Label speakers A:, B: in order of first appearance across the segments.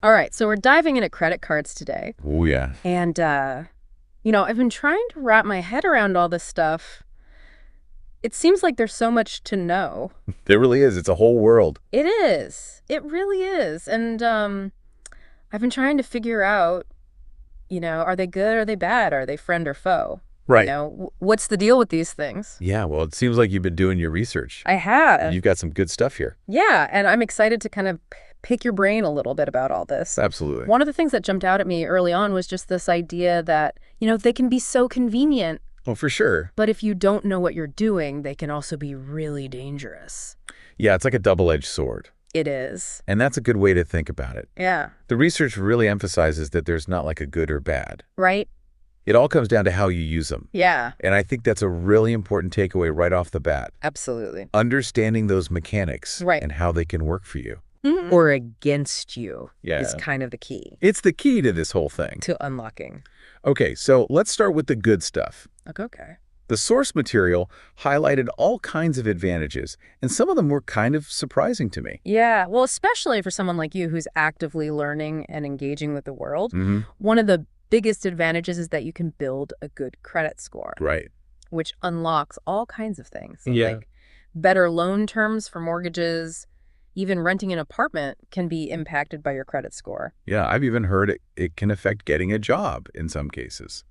A: All right, so we're diving into credit cards today.
B: Oh, yeah.
A: And, I've been trying to wrap my head around all this stuff. It seems like there's so much to know.
B: There really is. It's a whole world.
A: It is. It really is. And I've been trying to figure out, are they good or are they bad? Are they friend or foe?
B: Right.
A: What's the deal with these things?
B: Yeah, well, it seems like you've been doing your research.
A: I have.
B: You've got some good stuff here.
A: Yeah, and I'm excited to kind of pick your brain a little bit about all this.
B: Absolutely.
A: One of the things that jumped out at me early on was just this idea that, they can be so convenient,
B: Oh, for sure.
A: but if you don't know what you're doing, they can also be really dangerous.
B: Yeah, it's like a double-edged sword.
A: It is.
B: And that's a good way to think about it.
A: Yeah.
B: The research really emphasizes that there's not like a good or bad.
A: Right?
B: It all comes down to how you use them.
A: Yeah.
B: And I think that's a really important takeaway right off the bat.
A: Absolutely.
B: Understanding those mechanics
A: Right.
B: and how they can work for you.
A: Or against you
B: Yeah.
A: is kind of the key
B: It's the key to this whole thing.
A: to unlocking.
B: Okay, so let's start with the good stuff.
A: Okay.
B: The source material highlighted all kinds of advantages, and some of them were kind of surprising to me.
A: Yeah. Well, especially for someone like you who's actively learning and engaging with the world, one of the biggest advantages is that you can build a good credit score,
B: Right.
A: which unlocks all kinds of things.
B: Yeah.
A: Like better loan terms for mortgages, even renting an apartment can be impacted by your credit score.
B: Yeah, I've even heard it can affect getting a job in some cases.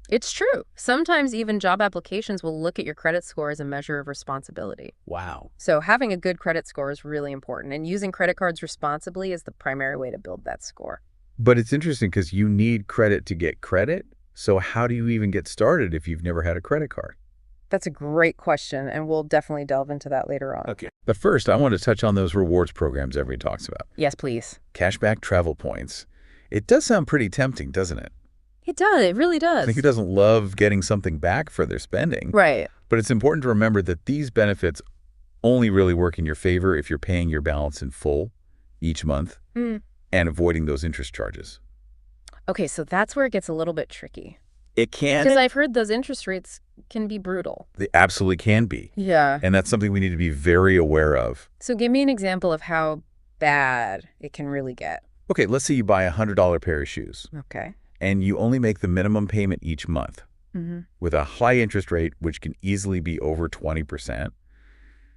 A: It's true. Sometimes even job applications will look at your credit score as a measure of responsibility.
B: Wow.
A: So having a good credit score is really important, and using credit cards responsibly is the primary way to build that score.
B: But it's interesting because you need credit to get credit. So how do you even get started if you've never had a credit card?
A: That's a great question, and we'll definitely delve into that later on.
B: Okay. But first, I want to touch on those rewards programs everybody talks about.
A: Yes, please.
B: Cashback travel points. It does sound pretty tempting, doesn't it?
A: It does. It really
B: I
A: does.
B: think who doesn't love getting something back for their spending?
A: Right.
B: But it's important to remember that these benefits only really work in your favor if you're paying your balance in full each month and avoiding those interest charges.
A: Okay, so that's where it gets a little bit tricky.
B: It can.
A: Because I've heard those interest rates can be brutal.
B: They absolutely can be.
A: Yeah.
B: And that's something we need to be very aware of.
A: So give me an example of how bad it can really get.
B: Okay, let's say you buy a $100 pair of shoes
A: Okay.
B: and you only make the minimum payment each month with a high interest rate, which can easily be over 20%.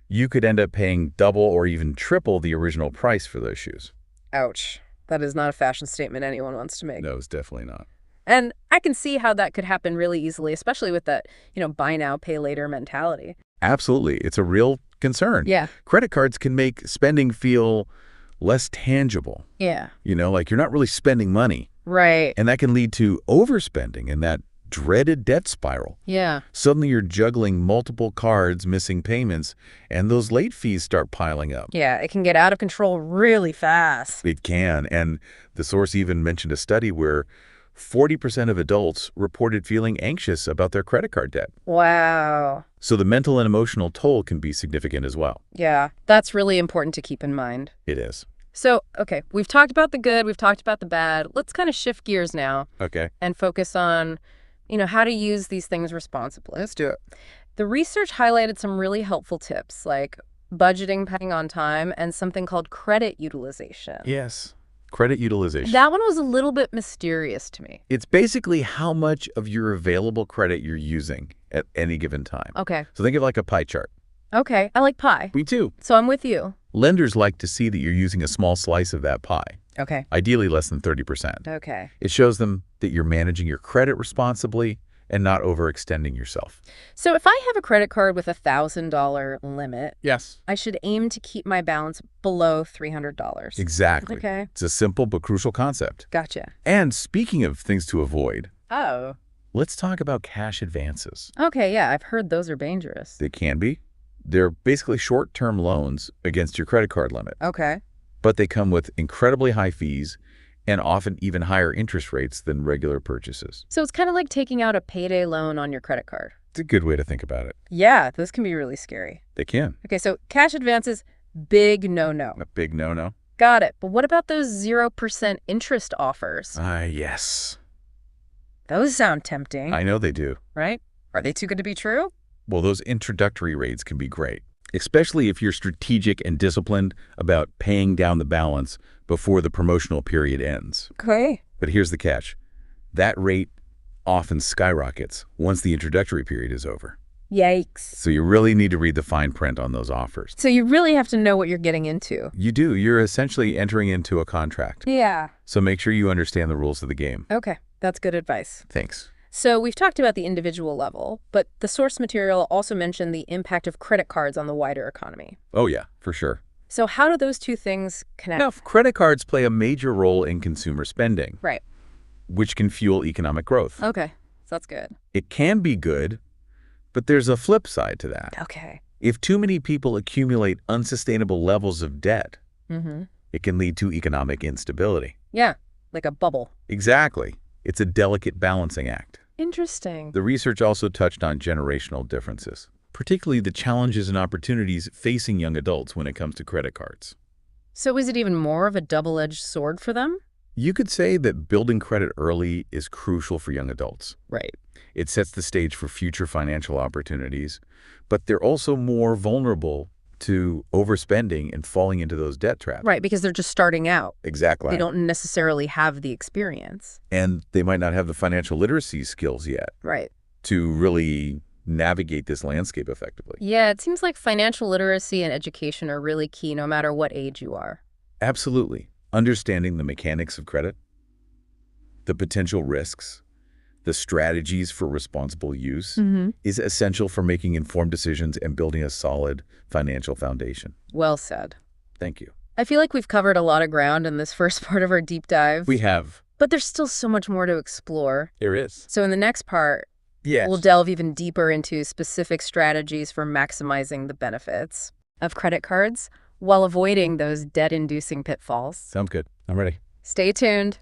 B: You could end up paying double or even triple the original price for those shoes.
A: Ouch. That is not a fashion statement anyone wants to make.
B: No, it's definitely not.
A: And I can see how that could happen really easily, especially with that, buy now, pay later mentality.
B: Absolutely. It's a real concern.
A: Yeah.
B: Credit cards can make spending feel less tangible.
A: Yeah.
B: Like you're not really spending money.
A: Right.
B: And that can lead to overspending and that dreaded debt spiral.
A: Yeah.
B: Suddenly you're juggling multiple cards, missing payments, and those late fees start piling up.
A: Yeah. It can get out of control really fast.
B: It can. And the source even mentioned a study where 40% of adults reported feeling anxious about their credit card debt.
A: Wow.
B: So the mental and emotional toll can be significant as well.
A: Yeah. That's really important to keep in mind.
B: It is.
A: So, okay, we've talked about the good, we've talked about the bad. Let's kind of shift gears now
B: Okay.
A: and focus on, how to use these things responsibly.
B: Let's do it.
A: The research highlighted some really helpful tips like budgeting, paying on time, and something called credit utilization.
B: Yes. Credit utilization.
A: That one was a little bit mysterious to me.
B: It's basically how much of your available credit you're using at any given time.
A: Okay.
B: So think of it like a pie chart.
A: Okay. I like pie.
B: Me too.
A: So I'm with you.
B: Lenders like to see that you're using a small slice of that pie,
A: Okay.
B: ideally less than 30%.
A: Okay.
B: It shows them that you're managing your credit responsibly and not overextending yourself.
A: So if I have a credit card with a $1,000 limit,
B: Yes.
A: I should aim to keep my balance below $300.
B: Exactly.
A: Okay.
B: It's a simple but crucial concept.
A: Gotcha.
B: And speaking of things to avoid,
A: Oh.
B: let's talk about cash advances.
A: Okay, yeah, I've heard those are dangerous.
B: They can be. They're basically short-term loans against your credit card limit,
A: Okay.
B: but they come with incredibly high fees and often even higher interest rates than regular purchases.
A: So it's kind of like taking out a payday loan on your credit card.
B: It's a good way to think about it.
A: Yeah, those can be really scary.
B: They can.
A: Okay, so cash advances, big no-no.
B: A big no-no.
A: Got it. But what about those 0% interest offers?
B: Yes.
A: Those sound tempting,
B: I know they do.
A: right? Are they too good to be true?
B: Well, those introductory rates can be great. especially if you're strategic and disciplined about paying down the balance before the promotional period ends.
A: Okay.
B: But here's the catch. That rate often skyrockets once the introductory period is over.
A: Yikes.
B: So you really need to read the fine print on those offers.
A: So you really have to know what you're getting into.
B: You do. You're essentially entering into a contract.
A: Yeah.
B: So make sure you understand the rules of the game.
A: Okay. That's good advice.
B: Thanks.
A: So we've talked about the individual level, but the source material also mentioned the impact of credit cards on the wider economy.
B: Oh, yeah, for sure.
A: So how do those two things connect?
B: Now, credit cards play a major role in consumer spending,
A: Right.
B: which can fuel economic growth.
A: Okay. So that's good.
B: It can be good, but there's a flip side to that.
A: Okay.
B: If too many people accumulate unsustainable levels of debt,
A: Mm-hmm.
B: it can lead to economic instability.
A: Yeah. Like a bubble.
B: Exactly. It's a delicate balancing act.
A: Interesting.
B: The research also touched on generational differences, particularly the challenges and opportunities facing young adults when it comes to credit cards.
A: So is it even more of a double-edged sword for them?
B: You could say that building credit early is crucial for young adults.
A: Right.
B: It sets the stage for future financial opportunities, but they're also more vulnerable to overspending and falling into those debt traps.
A: Right, because they're just starting out.
B: Exactly.
A: They don't necessarily have the experience.
B: And they might not have the financial literacy skills yet
A: Right.
B: to really navigate this landscape effectively.
A: Yeah, it seems like financial literacy and education are really key no matter what age you are.
B: Absolutely. Understanding the mechanics of credit, the potential risks, the strategies for responsible use is essential for making informed decisions and building a solid financial foundation.
A: Well said.
B: Thank you.
A: I feel like we've covered a lot of ground in this first part of our deep dive.
B: We have.
A: But there's still so much more to explore.
B: There is.
A: So in the next part,
B: Yes.
A: we'll delve even deeper into specific strategies for maximizing the benefits of credit cards while avoiding those debt-inducing pitfalls.
B: Sounds good. I'm ready.
A: Stay tuned.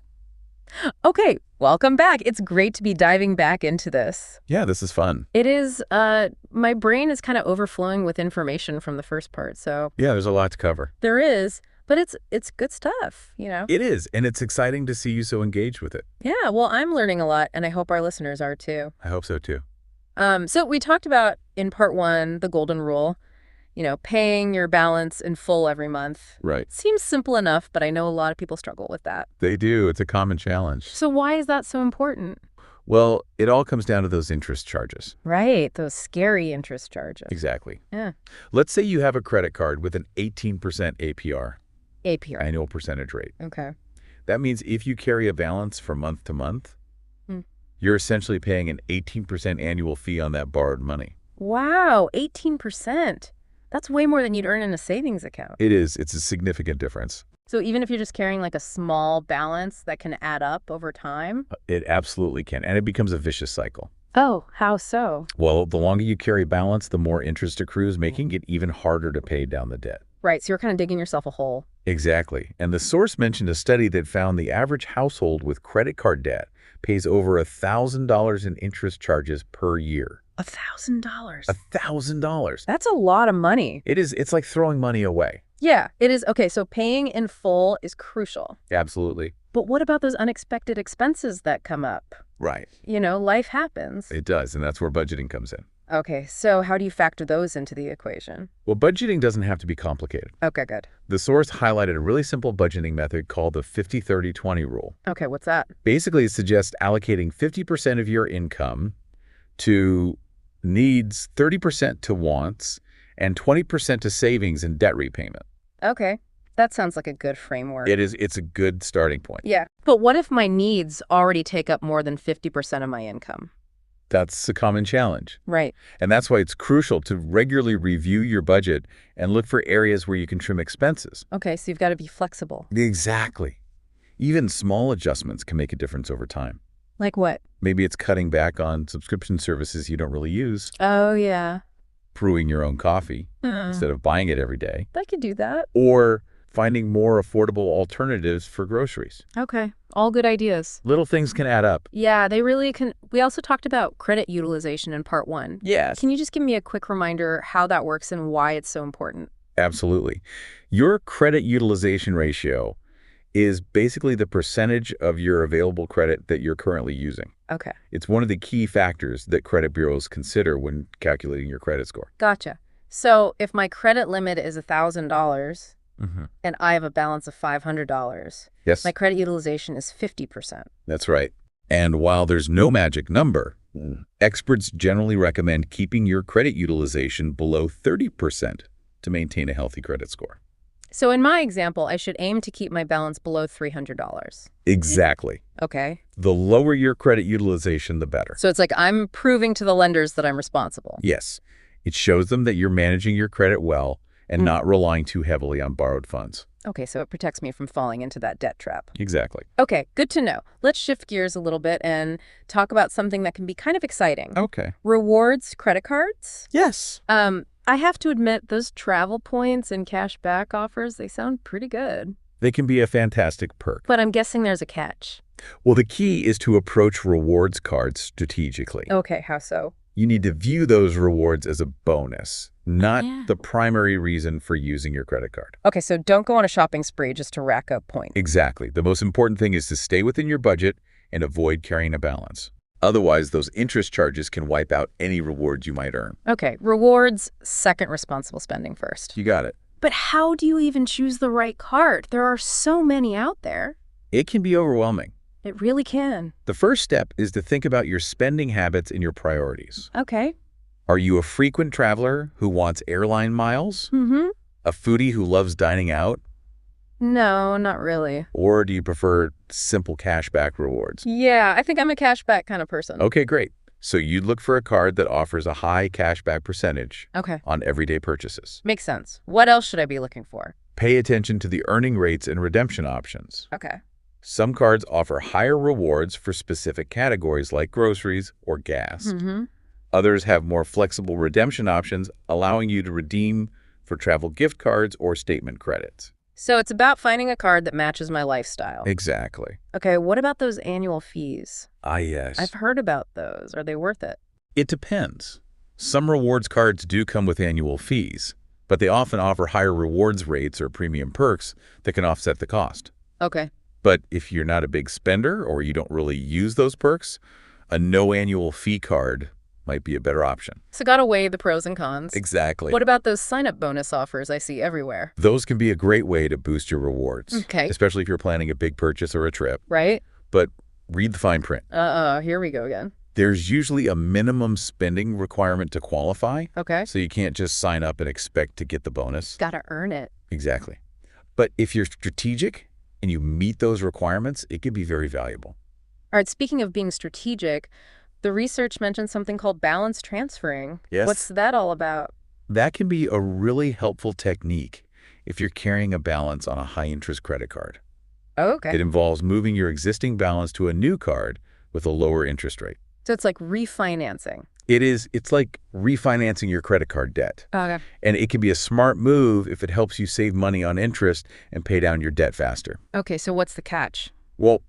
A: Okay, welcome back. It's great to be diving back into this.
B: Yeah, this is fun.
A: It is, my brain is kind of overflowing with information from the first part, so
B: Yeah, there's a lot to cover.
A: there is, but it's good stuff, you know?
B: It is, and it's exciting to see you so engaged with it.
A: Yeah, well, I'm learning a lot, and I hope our listeners are too.
B: I hope so too.
A: So we talked about in part 1, the golden rule, paying your balance in full every month.
B: Right.
A: Seems simple enough, but I know a lot of people struggle with that.
B: They do. It's a common challenge.
A: So why is that so important?
B: Well, it all comes down to those interest charges.
A: Right, those scary interest charges.
B: Exactly.
A: Yeah.
B: Let's say you have a credit card with an 18% APR,
A: APR.
B: annual percentage rate.
A: Okay.
B: That means if you carry a balance from month to month, you're essentially paying an 18% annual fee on that borrowed money.
A: Wow, 18%. That's way more than you'd earn in a savings account.
B: It is. It's a significant difference.
A: So even if you're just carrying like a small balance that can add up over time?
B: It absolutely can. And it becomes a vicious cycle.
A: Oh, how so?
B: Well, the longer you carry balance, the more interest accrues, making it even harder to pay down the debt.
A: Right, so you're kind of digging yourself a hole.
B: Exactly. And the source mentioned a study that found the average household with credit card debt pays over $1,000 in interest charges per year.
A: $1,000.
B: $1,000.
A: That's a lot of money.
B: It is. It's like throwing money away.
A: Yeah, it is. Okay, so paying in full is crucial.
B: Absolutely.
A: But what about those unexpected expenses that come up?
B: Right.
A: Life happens.
B: It does, and that's where budgeting comes in.
A: Okay, so how do you factor those into the equation?
B: Well, budgeting doesn't have to be complicated.
A: Okay, good.
B: The source highlighted a really simple budgeting method called the 50-30-20 rule.
A: Okay, what's that?
B: Basically, it suggests allocating 50% of your income to needs, 30% to wants, and 20% to savings and debt repayment.
A: Okay, that sounds like a good framework.
B: It is. It's a good starting point.
A: Yeah, but what if my needs already take up more than 50% of my income?
B: That's a common challenge.
A: Right.
B: And that's why it's crucial to regularly review your budget and look for areas where you can trim expenses.
A: Okay, so you've got to be flexible.
B: Exactly. Even small adjustments can make a difference over time.
A: Like what?
B: Maybe it's cutting back on subscription services you don't really use,
A: Oh, yeah.
B: brewing your own coffee instead of buying it every day,
A: I could do that.
B: or finding more affordable alternatives for groceries.
A: Okay, all good ideas.
B: Little things can add up.
A: Yeah, they really can. We also talked about credit utilization in part 1.
B: Yes.
A: Can you just give me a quick reminder how that works and why it's so important?
B: Absolutely. Your credit utilization ratio is basically the percentage of your available credit that you're currently using.
A: Okay,
B: It's one of the key factors that credit bureaus consider when calculating your credit score.
A: gotcha. So if my credit limit is $1,000
B: Mm-hmm.
A: and I have a balance of $500,
B: Yes,
A: my credit utilization is 50%.
B: that's right. And while there's no magic number, experts generally recommend keeping your credit utilization below 30% to maintain a healthy credit score.
A: So in my example, I should aim to keep my balance below $300.
B: Exactly.
A: Okay.
B: The lower your credit utilization, the better.
A: So it's like I'm proving to the lenders that I'm responsible.
B: Yes, it shows them that you're managing your credit well and not relying too heavily on borrowed funds.
A: Okay, so it protects me from falling into that debt trap.
B: Exactly.
A: Okay, good to know. Let's shift gears a little bit and talk about something that can be kind of exciting.
B: Okay.
A: Rewards credit cards.
B: Yes.
A: I have to admit, those travel points and cash back offers, they sound pretty good.
B: They can be a fantastic perk.
A: But I'm guessing there's a catch.
B: Well, the key is to approach rewards cards strategically.
A: Okay, how so?
B: You need to view those rewards as a bonus, not
A: Yeah.
B: the primary reason for using your credit card.
A: Okay, so don't go on a shopping spree just to rack up points.
B: Exactly. The most important thing is to stay within your budget and avoid carrying a balance. Otherwise, those interest charges can wipe out any rewards you might earn.
A: Okay, rewards, second, responsible spending first.
B: You got it.
A: But how do you even choose the right card? There are so many out there.
B: It can be overwhelming.
A: It really can.
B: The first step is to think about your spending habits and your priorities.
A: Okay.
B: Are you a frequent traveler who wants airline miles?
A: Mm-hmm.
B: A foodie who loves dining out?
A: No, not really.
B: Or do you prefer simple cashback rewards?
A: Yeah, I think I'm a cashback kind of person.
B: Okay, great. So you'd look for a card that offers a high cashback percentage
A: Okay.
B: on everyday purchases.
A: Makes sense. What else should I be looking for?
B: Pay attention to the earning rates and redemption options.
A: Okay.
B: Some cards offer higher rewards for specific categories like groceries or gas.
A: Mm-hmm.
B: Others have more flexible redemption options, allowing you to redeem for travel gift cards or statement credits.
A: So it's about finding a card that matches my lifestyle.
B: Exactly.
A: Okay, what about those annual fees?
B: Ah, yes.
A: I've heard about those. Are they worth it?
B: It depends. Some rewards cards do come with annual fees, but they often offer higher rewards rates or premium perks that can offset the cost.
A: Okay.
B: But if you're not a big spender or you don't really use those perks, a no annual fee card might be a better option.
A: So gotta weigh the pros and cons.
B: Exactly.
A: What about those sign-up bonus offers I see everywhere?
B: Those can be a great way to boost your rewards,
A: Okay.
B: especially if you're planning a big purchase or a trip.
A: Right?
B: But read the fine print.
A: Here we go again.
B: There's usually a minimum spending requirement to qualify,
A: Okay.
B: so you can't just sign up and expect to get the bonus.
A: Gotta earn it.
B: Exactly. But if you're strategic and you meet those requirements, it can be very valuable.
A: All right, speaking of being strategic, the research mentions something called balance transferring.
B: Yes.
A: What's that all about?
B: That can be a really helpful technique if you're carrying a balance on a high-interest credit card.
A: Oh, okay.
B: It involves moving your existing balance to a new card with a lower interest rate.
A: So it's like refinancing.
B: It's like refinancing your credit card debt.
A: Okay.
B: And it can be a smart move if it helps you save money on interest and pay down your debt faster.
A: Okay, so what's the catch?
B: Well,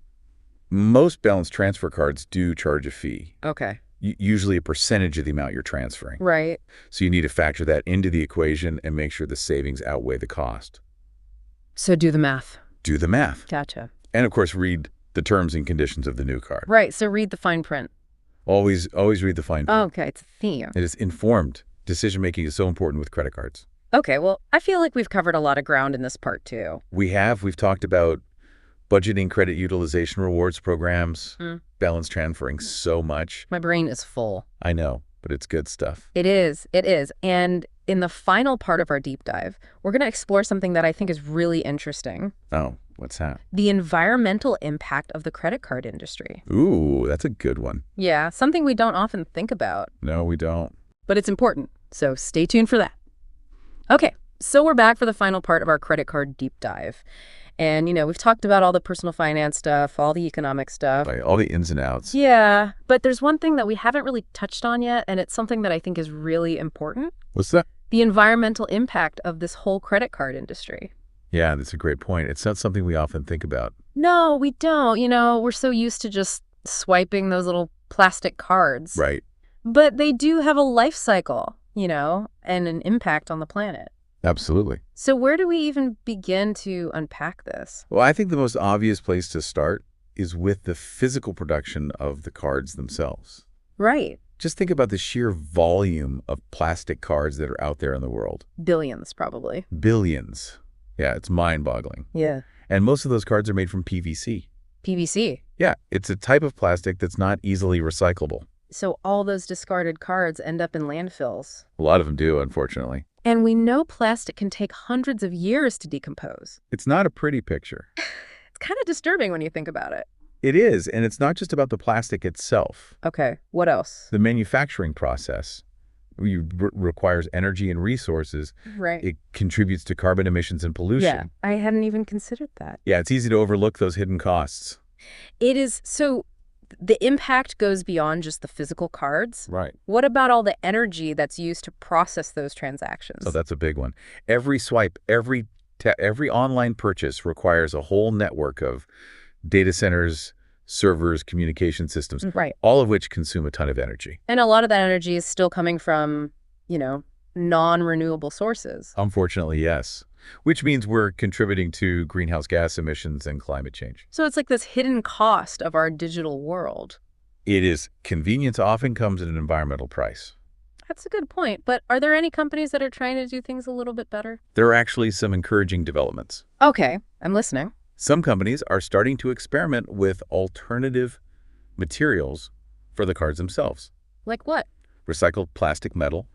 B: most balance transfer cards do charge a fee,
A: Okay.
B: usually a percentage of the amount you're transferring.
A: Right.
B: So you need to factor that into the equation and make sure the savings outweigh the cost.
A: So do the math.
B: Do the math.
A: Gotcha.
B: And of course, read the terms and conditions of the new card.
A: Right, so read the fine print.
B: Always read the fine print.
A: Okay, it's a theme.
B: It is informed. Decision-making is so important with credit cards.
A: Okay, well, I feel like we've covered a lot of ground in this part, too.
B: We've talked about budgeting, credit utilization rewards programs, balance transferring so much.
A: My brain is full.
B: I know, but it's good stuff.
A: It is. It is. And in the final part of our deep dive, we're going to explore something that I think is really interesting.
B: Oh, what's that?
A: The environmental impact of the credit card industry.
B: Ooh, that's a good one.
A: Yeah, something we don't often think about,
B: No, we don't.
A: but it's important. So stay tuned for that. Okay, so we're back for the final part of our credit card deep dive. And, we've talked about all the personal finance stuff, all the economic stuff.
B: Like all the ins and outs.
A: Yeah, but there's one thing that we haven't really touched on yet, and it's something that I think is really important.
B: What's that?
A: The environmental impact of this whole credit card industry.
B: Yeah, that's a great point. It's not something we often think about.
A: No, we don't. We're so used to just swiping those little plastic cards.
B: Right.
A: But they do have a life cycle, and an impact on the planet.
B: Absolutely.
A: So where do we even begin to unpack this?
B: Well, I think the most obvious place to start is with the physical production of the cards themselves.
A: Right.
B: Just think about the sheer volume of plastic cards that are out there in the world.
A: Billions, probably.
B: Billions. Yeah, it's mind-boggling.
A: Yeah.
B: And most of those cards are made from PVC.
A: PVC.
B: Yeah, it's a type of plastic that's not easily recyclable.
A: So all those discarded cards end up in landfills.
B: A lot of them do, unfortunately.
A: And we know plastic can take hundreds of years to decompose.
B: It's not a pretty picture.
A: It's kind of disturbing when you think about it.
B: It is, and it's not just about the plastic itself.
A: Okay, what else?
B: The manufacturing process requires energy and resources.
A: Right.
B: It contributes to carbon emissions and pollution.
A: Yeah, I hadn't even considered that.
B: Yeah, it's easy to overlook those hidden costs.
A: It is. So the impact goes beyond just the physical cards.
B: Right.
A: What about all the energy that's used to process those transactions?
B: So that's a big one. Every swipe, every online purchase requires a whole network of data centers, servers, communication systems,
A: Right.
B: all of which consume a ton of energy.
A: And a lot of that energy is still coming from, non-renewable sources.
B: Unfortunately, yes. Which means we're contributing to greenhouse gas emissions and climate change.
A: So it's like this hidden cost of our digital world.
B: It is. Convenience often comes at an environmental price.
A: That's a good point. But are there any companies that are trying to do things a little bit better?
B: There are actually some encouraging developments.
A: Okay, I'm listening.
B: Some companies are starting to experiment with alternative materials for the cards themselves.
A: Like what?
B: Recycled plastic, metal,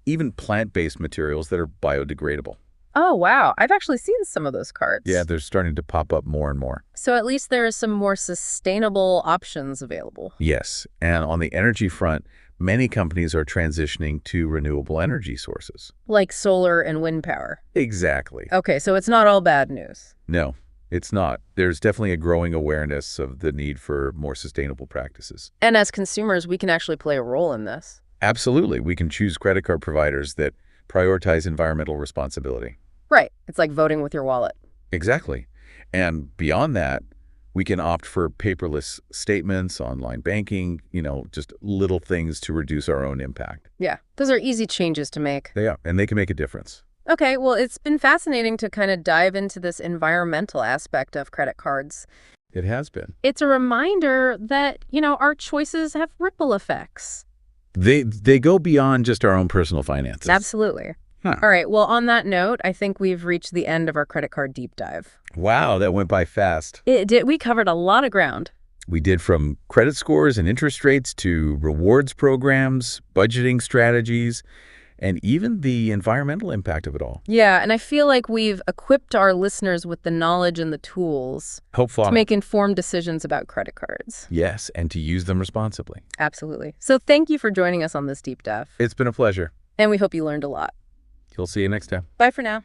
B: even plant-based materials that are biodegradable.
A: Oh, wow. I've actually seen some of those cards.
B: Yeah, they're starting to pop up more and more.
A: So at least there are some more sustainable options available.
B: Yes, and on the energy front, many companies are transitioning to renewable energy sources.
A: Like solar and wind power.
B: Exactly.
A: Okay, so it's not all bad news.
B: No, it's not. There's definitely a growing awareness of the need for more sustainable practices.
A: And as consumers, we can actually play a role in this.
B: Absolutely. We can choose credit card providers that prioritize environmental responsibility.
A: Right. It's like voting with your wallet.
B: Exactly. And beyond that, we can opt for paperless statements, online banking, just little things to reduce our own impact.
A: Yeah, those are easy changes to make.
B: They are, and they can make a difference.
A: Okay, well, it's been fascinating to kind of dive into this environmental aspect of credit cards.
B: It has been.
A: It's a reminder that, our choices have ripple effects.
B: They go beyond just our own personal finances.
A: Absolutely.
B: Huh.
A: All right, well, on that note, I think we've reached the end of our credit card deep dive.
B: Wow, that went by fast.
A: It did. We covered a lot of ground.
B: We did from credit scores and interest rates to rewards programs, budgeting strategies, and even the environmental impact of it all.
A: Yeah, and I feel like we've equipped our listeners with the knowledge and the tools
B: Hopefully.
A: to make informed decisions about credit cards.
B: Yes, and to use them responsibly.
A: Absolutely. So thank you for joining us on this deep dive.
B: It's been a pleasure.
A: And we hope you learned a lot.
B: We'll see you next time.
A: Bye for now.